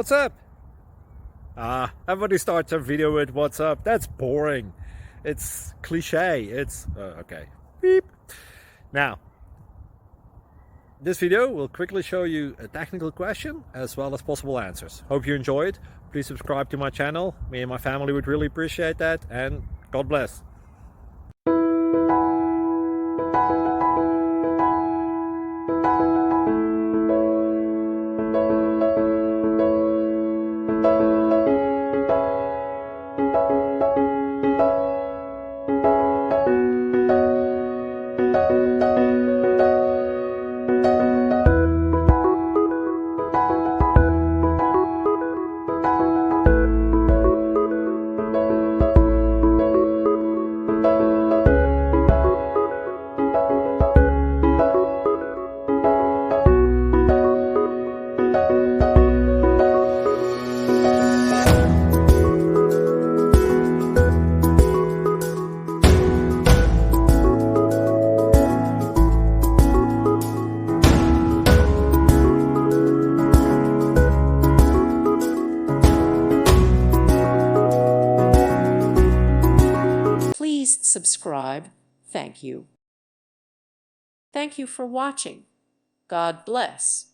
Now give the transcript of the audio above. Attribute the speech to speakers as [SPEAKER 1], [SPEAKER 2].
[SPEAKER 1] What's up? Everybody starts a video with what's up. That's boring. It's cliche. It's okay. Beep. Now, this video will quickly show you a technical question as well as possible answers. Hope you enjoy it. Please subscribe to my channel. Me and my family would really appreciate that, and God bless.
[SPEAKER 2] Please subscribe. Thank you. Thank you for watching. God bless.